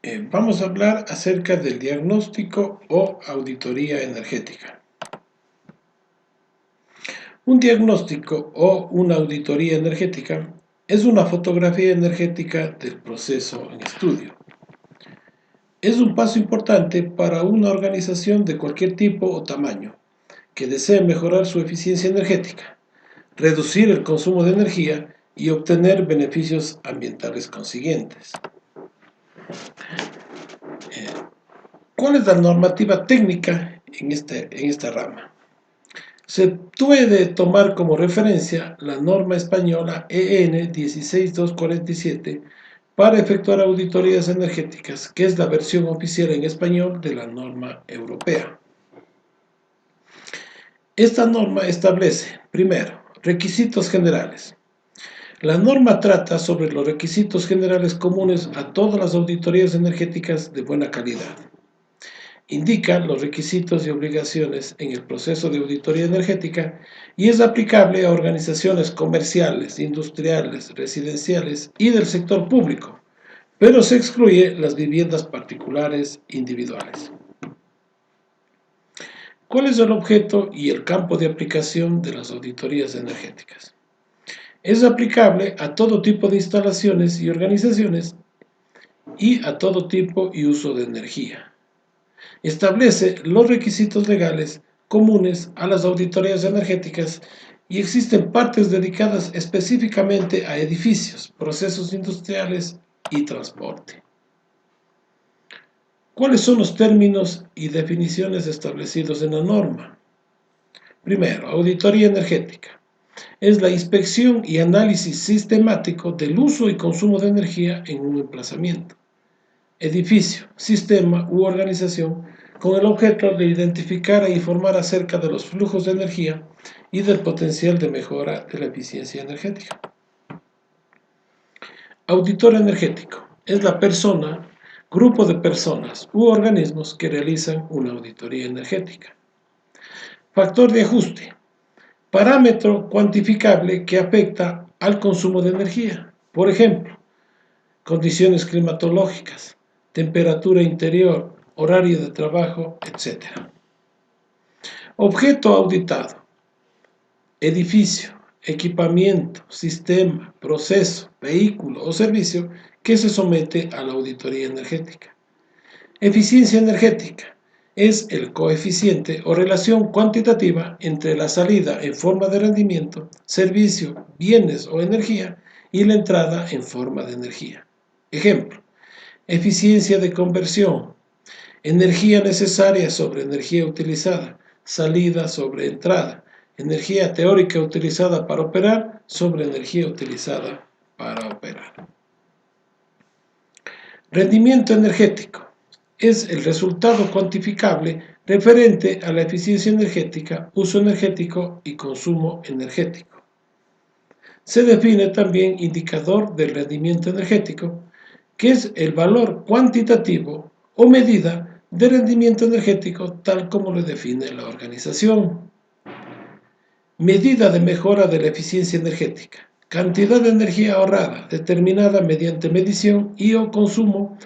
Vamos a hablar acerca del diagnóstico o auditoría energética. Un diagnóstico o una auditoría energética es una fotografía energética del proceso en estudio. Es un paso importante para una organización de cualquier tipo o tamaño que desee mejorar su eficiencia energética, reducir el consumo de energía y obtener beneficios ambientales consiguientes. ¿Cuál es la normativa técnica en esta rama? Se puede tomar como referencia la norma española EN 16247 para efectuar auditorías energéticas, que es la versión oficial en español de la norma europea. Esta norma establece, primero, requisitos generales. La norma trata sobre los requisitos generales comunes a todas las auditorías energéticas de buena calidad. Indica los requisitos y obligaciones en el proceso de auditoría energética y es aplicable a organizaciones comerciales, industriales, residenciales y del sector público, pero se excluye las viviendas particulares individuales. ¿Cuál es el objeto y el campo de aplicación de las auditorías energéticas? Es aplicable a todo tipo de instalaciones y organizaciones y a todo tipo y uso de energía. Establece los requisitos legales comunes a las auditorías energéticas y existen partes dedicadas específicamente a edificios, procesos industriales y transporte. ¿Cuáles son los términos y definiciones establecidos en la norma? Primero, auditoría energética. Es la inspección y análisis sistemático del uso y consumo de energía en un emplazamiento, edificio, sistema u organización con el objeto de identificar e informar acerca de los flujos de energía y del potencial de mejora de la eficiencia energética. Auditor energético es la persona, grupo de personas u organismos que realizan una auditoría energética. Factor de ajuste, parámetro cuantificable que afecta al consumo de energía. Por ejemplo, condiciones climatológicas, temperatura interior, horario de trabajo, etc. Objeto auditado, edificio, equipamiento, sistema, proceso, vehículo o servicio que se somete a la auditoría energética. Eficiencia energética es el coeficiente o relación cuantitativa entre la salida en forma de rendimiento, servicio, bienes o energía y la entrada en forma de energía. Ejemplo, eficiencia de conversión, energía necesaria sobre energía utilizada, salida sobre entrada, energía teórica utilizada para operar sobre energía utilizada para operar. Rendimiento energético es el resultado cuantificable referente a la eficiencia energética, uso energético y consumo energético. Se define también indicador del rendimiento energético, que es el valor cuantitativo o medida de rendimiento energético tal como lo define la organización. Medida de mejora de la eficiencia energética. Cantidad de energía ahorrada, determinada mediante medición y o consumo,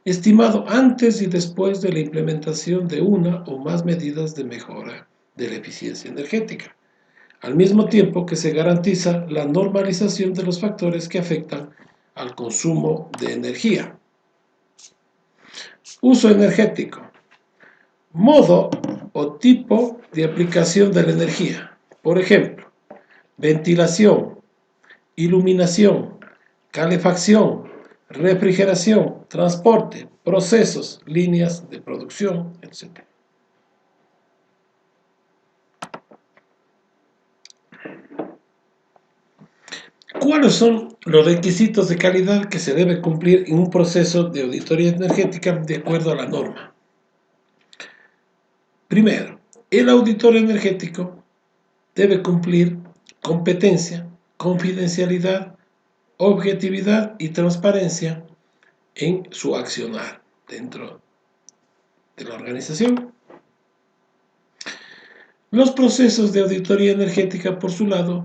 estimado antes y después de la implementación de una o más medidas de mejora de la eficiencia energética, al mismo tiempo que se garantiza la normalización de los factores que afectan al consumo de energía. Uso energético. Modo o tipo de aplicación de la energía. Por ejemplo, ventilación, iluminación, calefacción, refrigeración, transporte, procesos, líneas de producción, etc. ¿Cuáles son los requisitos de calidad que se debe cumplir en un proceso de auditoría energética de acuerdo a la norma? Primero, el auditor energético debe cumplir competencia, confidencialidad, objetividad y transparencia en su accionar dentro de la organización. Los procesos de auditoría energética, por su lado,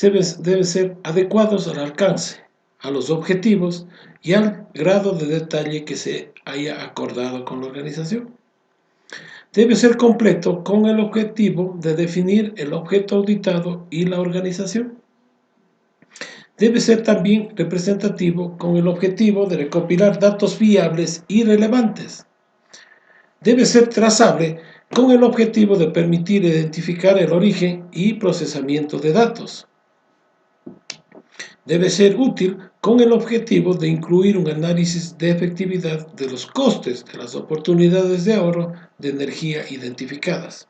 deben ser adecuados al alcance, a los objetivos y al grado de detalle que se haya acordado con la organización. Debe ser completo con el objetivo de definir el objeto auditado y la organización. Debe ser también representativo con el objetivo de recopilar datos fiables y relevantes. Debe ser trazable con el objetivo de permitir identificar el origen y procesamiento de datos. Debe ser útil con el objetivo de incluir un análisis de efectividad de los costes de las oportunidades de ahorro de energía identificadas.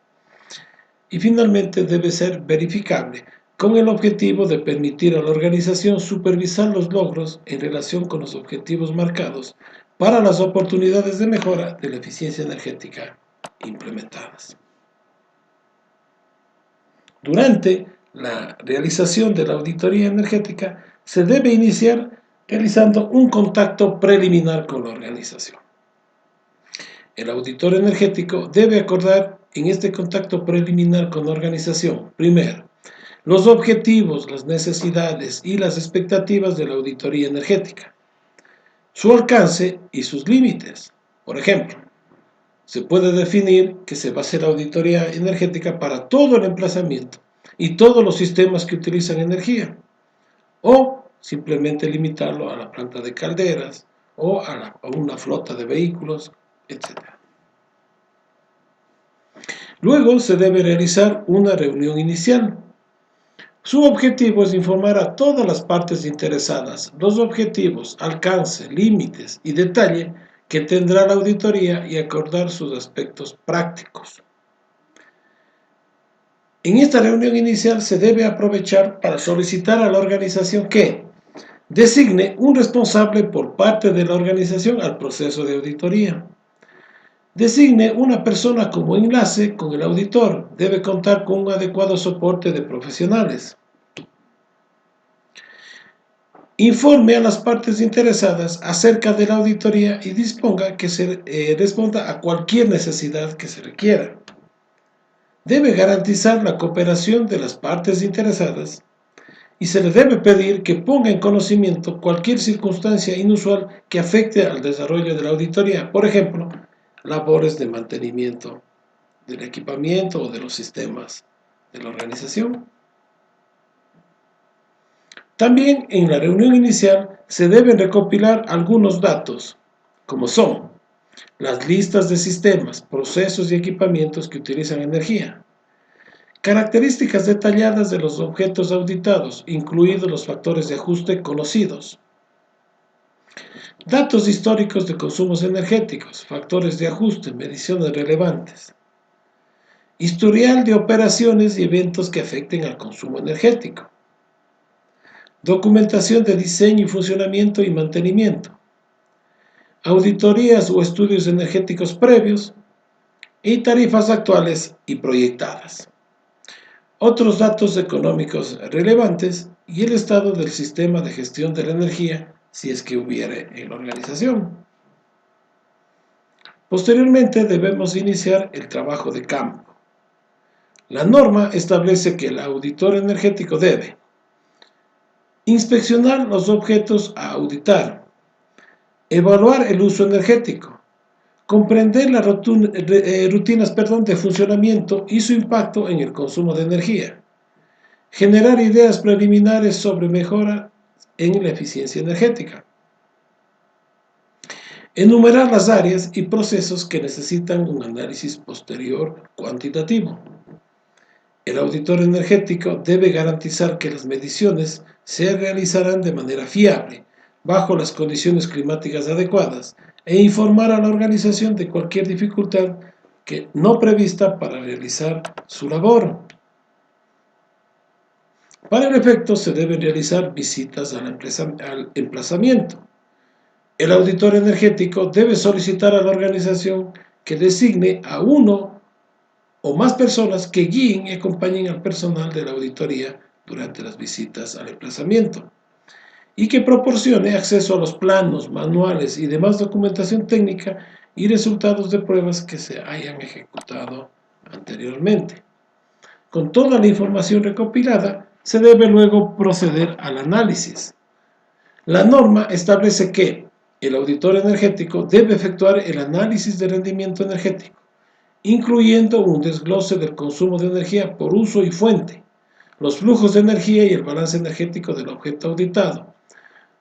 Y finalmente debe ser verificable con el objetivo de permitir a la organización supervisar los logros en relación con los objetivos marcados para las oportunidades de mejora de la eficiencia energética implementadas. Durante la realización de la auditoría energética se debe iniciar realizando un contacto preliminar con la organización. El auditor energético debe acordar en este contacto preliminar con la organización, primero, los objetivos, las necesidades y las expectativas de la auditoría energética, su alcance y sus límites. Por ejemplo, se puede definir que se va a hacer auditoría energética para todo el emplazamiento y todos los sistemas que utilizan energía, o simplemente limitarlo a la planta de calderas o a una flota de vehículos, etc. Luego se debe realizar una reunión inicial. Su objetivo es informar a todas las partes interesadas los objetivos, alcance, límites y detalle que tendrá la auditoría y acordar sus aspectos prácticos. En esta reunión inicial se debe aprovechar para solicitar a la organización que designe un responsable por parte de la organización al proceso de auditoría. Designe una persona como enlace con el auditor. Debe contar con un adecuado soporte de profesionales. Informe a las partes interesadas acerca de la auditoría y disponga que se responda a cualquier necesidad que se requiera. Debe garantizar la cooperación de las partes interesadas y se le debe pedir que ponga en conocimiento cualquier circunstancia inusual que afecte al desarrollo de la auditoría, por ejemplo, labores de mantenimiento del equipamiento o de los sistemas de la organización. También en la reunión inicial se deben recopilar algunos datos, como son las listas de sistemas, procesos y equipamientos que utilizan energía, características detalladas de los objetos auditados, incluidos los factores de ajuste conocidos, datos históricos de consumos energéticos, factores de ajuste, mediciones relevantes, historial de operaciones y eventos que afecten al consumo energético, documentación de diseño y funcionamiento y mantenimiento, auditorías o estudios energéticos previos y tarifas actuales y proyectadas. Otros datos económicos relevantes y el estado del sistema de gestión de la energía, si es que hubiere en la organización. Posteriormente debemos iniciar el trabajo de campo. La norma establece que el auditor energético debe inspeccionar los objetos a auditar, evaluar el uso energético, comprender las rutinas de funcionamiento y su impacto en el consumo de energía, generar ideas preliminares sobre mejora en la eficiencia energética, enumerar las áreas y procesos que necesitan un análisis posterior cuantitativo. El auditor energético debe garantizar que las mediciones se realizarán de manera fiable, bajo las condiciones climáticas adecuadas, e informar a la organización de cualquier dificultad que no prevista para realizar su labor. Para el efecto se deben realizar visitas al emplazamiento. El auditor energético debe solicitar a la organización que designe a uno o más personas que guíen y acompañen al personal de la auditoría durante las visitas al emplazamiento y que proporcione acceso a los planos, manuales y demás documentación técnica y resultados de pruebas que se hayan ejecutado anteriormente. Con toda la información recopilada, se debe luego proceder al análisis. La norma establece que el auditor energético debe efectuar el análisis de rendimiento energético, incluyendo un desglose del consumo de energía por uso y fuente, los flujos de energía y el balance energético del objeto auditado,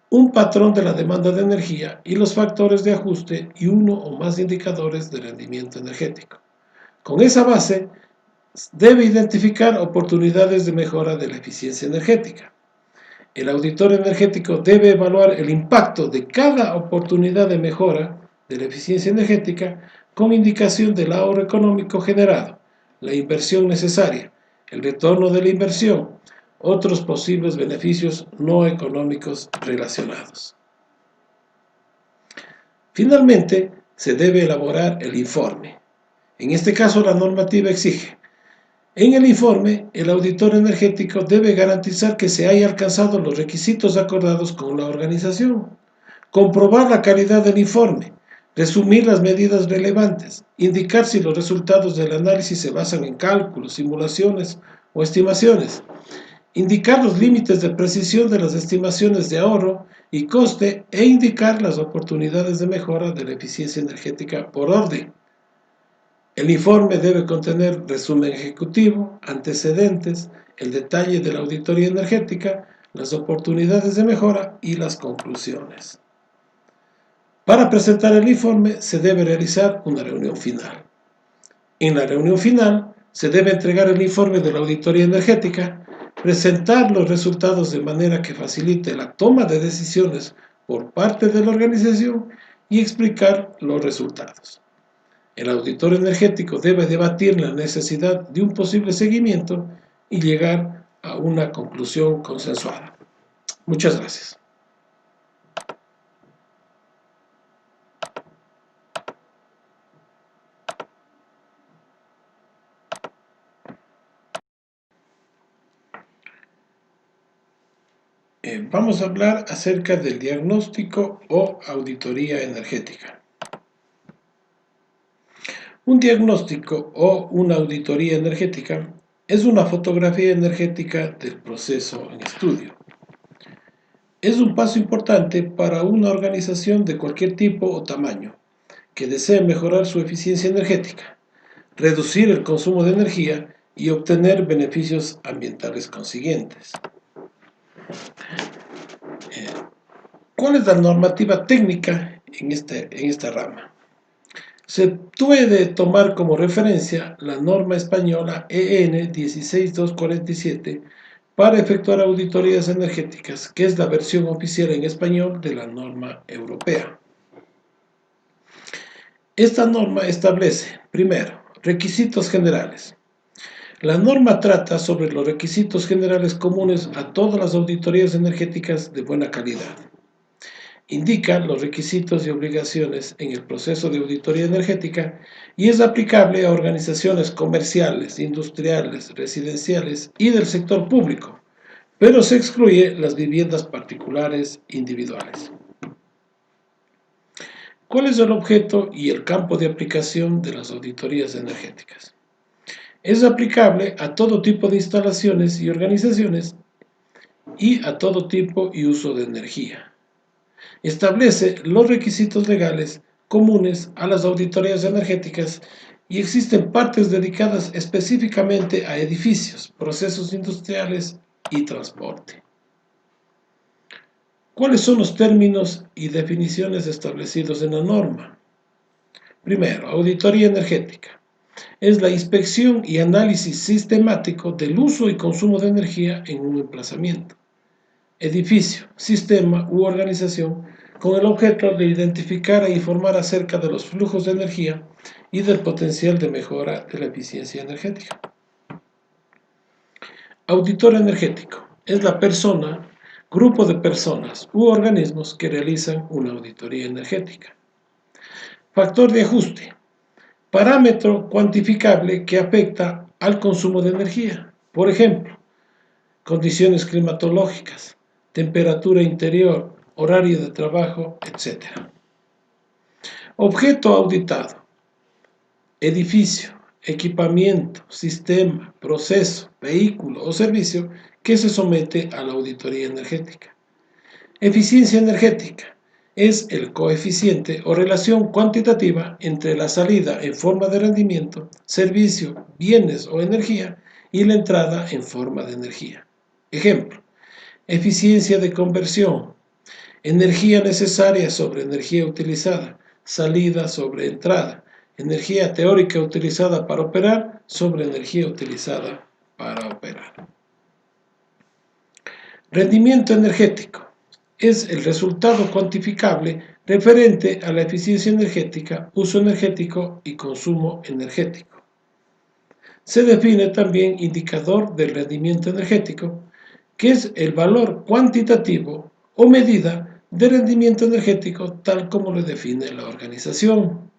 un patrón de la demanda de energía y los factores de ajuste y uno o más indicadores de rendimiento energético. Con esa base, debe identificar oportunidades de mejora de la eficiencia energética. El auditor energético debe evaluar el impacto de cada oportunidad de mejora de la eficiencia energética con indicación del ahorro económico generado, la inversión necesaria, el retorno de la inversión, otros posibles beneficios no económicos relacionados. Finalmente, se debe elaborar el informe. En este caso, la normativa exige: en el informe, el auditor energético debe garantizar que se haya alcanzado los requisitos acordados con la organización, comprobar la calidad del informe, resumir las medidas relevantes, indicar si los resultados del análisis se basan en cálculos, simulaciones o estimaciones, indicar los límites de precisión de las estimaciones de ahorro y coste e indicar las oportunidades de mejora de la eficiencia energética por orden. El informe debe contener resumen ejecutivo, antecedentes, el detalle de la auditoría energética, las oportunidades de mejora y las conclusiones. Para presentar el informe se debe realizar una reunión final. En la reunión final se debe entregar el informe de la auditoría energética, presentar los resultados de manera que facilite la toma de decisiones por parte de la organización y explicar los resultados. El auditor energético debe debatir la necesidad de un posible seguimiento y llegar a una conclusión consensuada. Muchas gracias. Vamos a hablar acerca del diagnóstico o auditoría energética. Un diagnóstico o una auditoría energética es una fotografía energética del proceso en estudio. Es un paso importante para una organización de cualquier tipo o tamaño que desee mejorar su eficiencia energética, reducir el consumo de energía y obtener beneficios ambientales consiguientes. ¿Cuál es la normativa técnica en esta rama? Se puede tomar como referencia la norma española EN 16247 para efectuar auditorías energéticas, que es la versión oficial en español de la norma europea. Esta norma establece, primero, requisitos generales. La norma trata sobre los requisitos generales comunes a todas las auditorías energéticas de buena calidad. Indica los requisitos y obligaciones en el proceso de auditoría energética y es aplicable a organizaciones comerciales, industriales, residenciales y del sector público, pero se excluye las viviendas particulares individuales. ¿Cuál es el objeto y el campo de aplicación de las auditorías energéticas? Es aplicable a todo tipo de instalaciones y organizaciones y a todo tipo y uso de energía. Establece los requisitos legales comunes a las auditorías energéticas y existen partes dedicadas específicamente a edificios, procesos industriales y transporte. ¿Cuáles son los términos y definiciones establecidos en la norma? Primero, auditoría energética. Es la inspección y análisis sistemático del uso y consumo de energía en un emplazamiento, edificio, sistema u organización con el objeto de identificar e informar acerca de los flujos de energía y del potencial de mejora de la eficiencia energética. Auditor energético es la persona, grupo de personas u organismos que realizan una auditoría energética. Factor de ajuste, parámetro cuantificable que afecta al consumo de energía. Por ejemplo, condiciones climatológicas, temperatura interior, horario de trabajo, etc. Objeto auditado, edificio, equipamiento, sistema, proceso, vehículo o servicio que se somete a la auditoría energética. Eficiencia energética es el coeficiente o relación cuantitativa entre la salida en forma de rendimiento, servicio, bienes o energía y la entrada en forma de energía. Ejemplo: eficiencia de conversión, energía necesaria sobre energía utilizada, salida sobre entrada, energía teórica utilizada para operar sobre energía utilizada para operar. Rendimiento energético es el resultado cuantificable referente a la eficiencia energética, uso energético y consumo energético. Se define también indicador del rendimiento energético, que es el valor cuantitativo o medida de rendimiento energético tal como lo define la organización.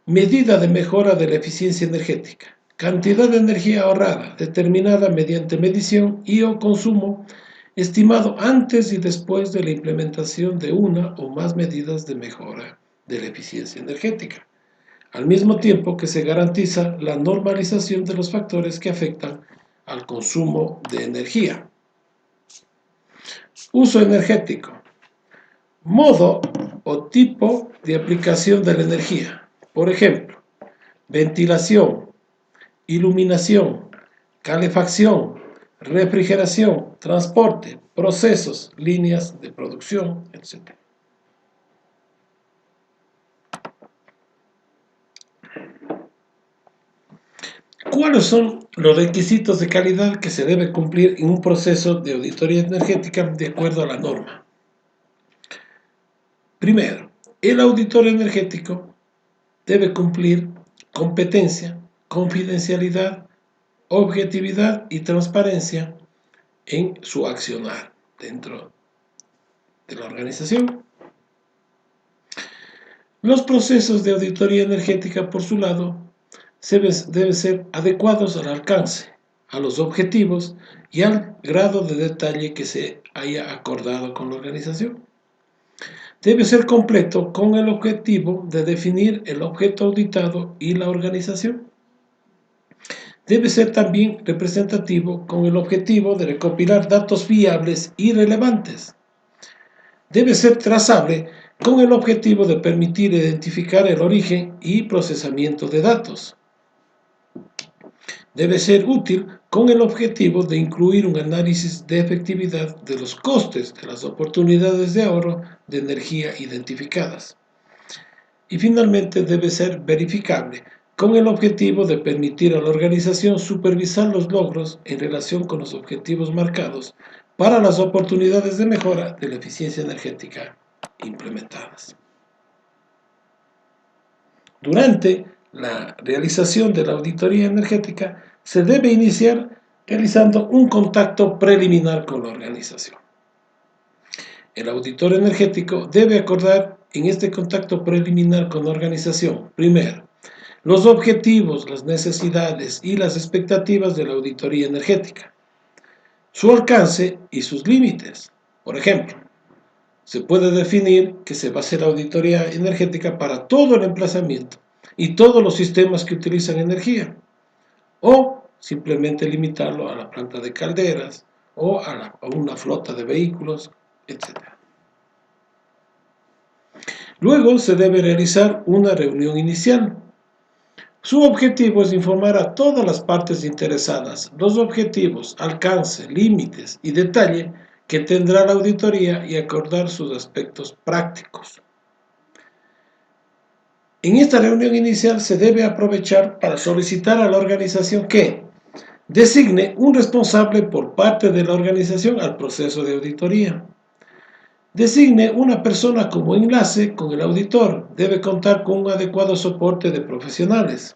Medida de mejora de la eficiencia energética: cantidad de energía ahorrada, determinada mediante medición y o consumo estimado antes y después de la implementación de una o más medidas de mejora de la eficiencia energética, al mismo tiempo que se garantiza la normalización de los factores que afectan al consumo de energía. Uso energético: modo o tipo de aplicación de la energía. Por ejemplo, ventilación, iluminación, calefacción, refrigeración, transporte, procesos, líneas de producción, etc. ¿Cuáles son los requisitos de calidad que se debe cumplir en un proceso de auditoría energética de acuerdo a la norma? Primero, el auditor energético debe cumplir competencia, confidencialidad, objetividad y transparencia en su accionar dentro de la organización. Los procesos de auditoría energética, por su lado, deben ser adecuados al alcance, a los objetivos y al grado de detalle que se haya acordado con la organización. Debe ser completo con el objetivo de definir el objeto auditado y la organización. Debe ser también representativo con el objetivo de recopilar datos fiables y relevantes. Debe ser trazable con el objetivo de permitir identificar el origen y procesamiento de datos. Debe ser útil con el objetivo de incluir un análisis de efectividad de los costes de las oportunidades de ahorro de energía identificadas. Y finalmente debe ser verificable con el objetivo de permitir a la organización supervisar los logros en relación con los objetivos marcados para las oportunidades de mejora de la eficiencia energética implementadas. Durante la realización de la auditoría energética se debe iniciar realizando un contacto preliminar con la organización. El auditor energético debe acordar en este contacto preliminar con la organización, primero, los objetivos, las necesidades y las expectativas de la auditoría energética, su alcance y sus límites. Por ejemplo, se puede definir que se va a hacer auditoría energética para todo el emplazamiento y todos los sistemas que utilizan energía, o simplemente limitarlo a la planta de calderas o a una flota de vehículos, etc. Luego se debe realizar una reunión inicial. Su objetivo es informar a todas las partes interesadas los objetivos, alcance, límites y detalle que tendrá la auditoría y acordar sus aspectos prácticos. En esta reunión inicial se debe aprovechar para solicitar a la organización que designe un responsable por parte de la organización al proceso de auditoría. Designe una persona como enlace con el auditor. Debe contar con un adecuado soporte de profesionales.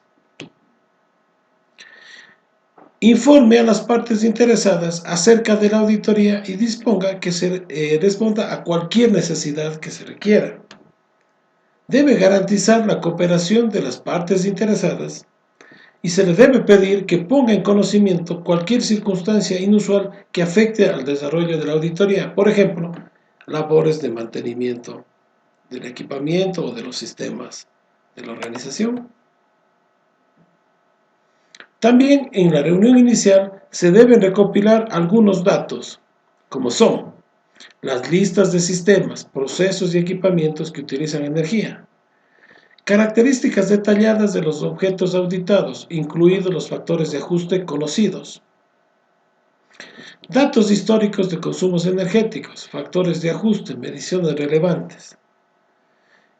Informe a las partes interesadas acerca de la auditoría y disponga que se responda a cualquier necesidad que se requiera. Debe garantizar la cooperación de las partes interesadas y se le debe pedir que ponga en conocimiento cualquier circunstancia inusual que afecte al desarrollo de la auditoría, por ejemplo, labores de mantenimiento del equipamiento o de los sistemas de la organización. También en la reunión inicial se deben recopilar algunos datos, como son las listas de sistemas, procesos y equipamientos que utilizan energía, características detalladas de los objetos auditados, incluidos los factores de ajuste conocidos, datos históricos de consumos energéticos, factores de ajuste, mediciones relevantes,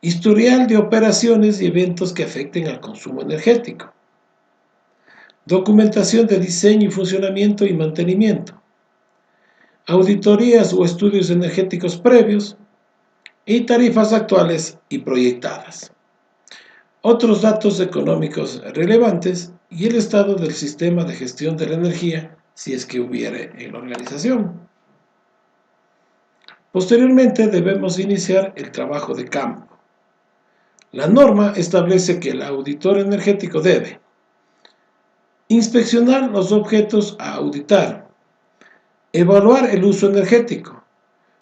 historial de operaciones y eventos que afecten al consumo energético, documentación de diseño y funcionamiento y mantenimiento, auditorías o estudios energéticos previos y tarifas actuales y proyectadas. Otros datos económicos relevantes y el estado del sistema de gestión de la energía, si es que hubiere en la organización. Posteriormente debemos iniciar el trabajo de campo. La norma establece que el auditor energético debe inspeccionar los objetos a auditar, evaluar el uso energético,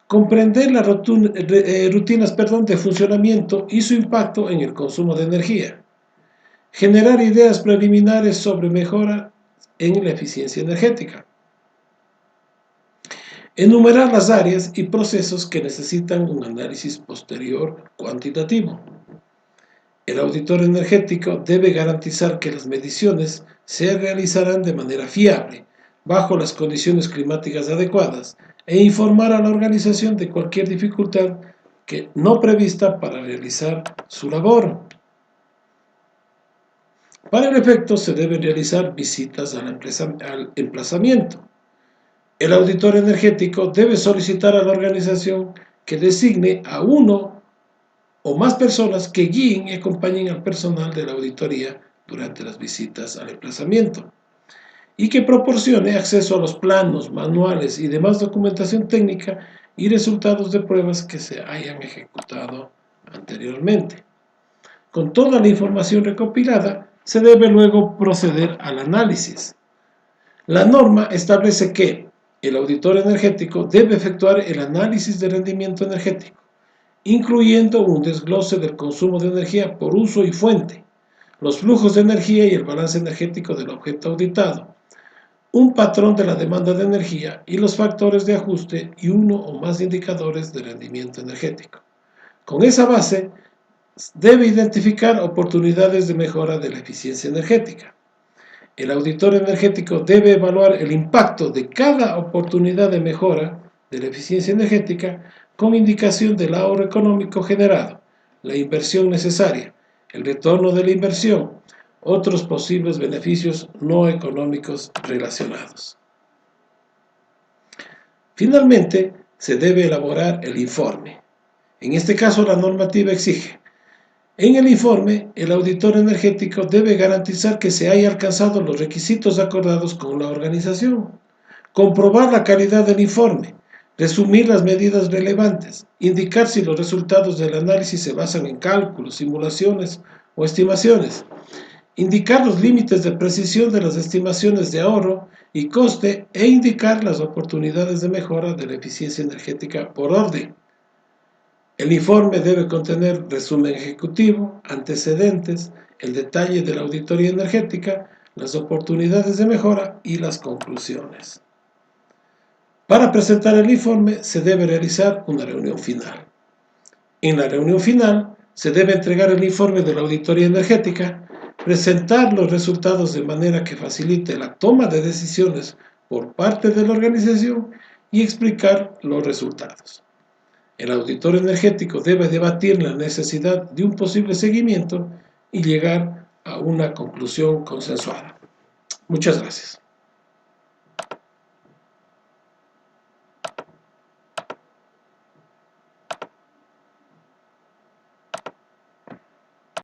comprender las rutinas de funcionamiento y su impacto en el consumo de energía, generar ideas preliminares sobre mejora en la eficiencia energética, enumerar las áreas y procesos que necesitan un análisis posterior cuantitativo. El auditor energético debe garantizar que las mediciones se realizarán de manera fiable, bajo las condiciones climáticas adecuadas, e informar a la organización de cualquier dificultad que no prevista para realizar su labor. Para el efecto se deben realizar visitas al emplazamiento. El auditor energético debe solicitar a la organización que designe a uno o más personas que guíen y acompañen al personal de la auditoría durante las visitas al emplazamiento y que proporcione acceso a los planos, manuales y demás documentación técnica y resultados de pruebas que se hayan ejecutado anteriormente. Con toda la información recopilada, se debe luego proceder al análisis. La norma establece que el auditor energético debe efectuar el análisis de rendimiento energético, incluyendo un desglose del consumo de energía por uso y fuente, los flujos de energía y el balance energético del objeto auditado, un patrón de la demanda de energía y los factores de ajuste y uno o más indicadores de rendimiento energético. Con esa base, debe identificar oportunidades de mejora de la eficiencia energética. El auditor energético debe evaluar el impacto de cada oportunidad de mejora de la eficiencia energética con indicación del ahorro económico generado, la inversión necesaria, el retorno de la inversión, otros posibles beneficios no económicos relacionados. Finalmente, se debe elaborar el informe. En este caso, la normativa exige: en el informe, el auditor energético debe garantizar que se haya alcanzado los requisitos acordados con la organización, comprobar la calidad del informe, resumir las medidas relevantes, indicar si los resultados del análisis se basan en cálculos, simulaciones o estimaciones, indicar los límites de precisión de las estimaciones de ahorro y coste e indicar las oportunidades de mejora de la eficiencia energética por orden. El informe debe contener resumen ejecutivo, antecedentes, el detalle de la auditoría energética, las oportunidades de mejora y las conclusiones. Para presentar el informe se debe realizar una reunión final. En la reunión final se debe entregar el informe de la auditoría energética, presentar los resultados de manera que facilite la toma de decisiones por parte de la organización y explicar los resultados. El auditor energético debe debatir la necesidad de un posible seguimiento y llegar a una conclusión consensuada. Muchas gracias.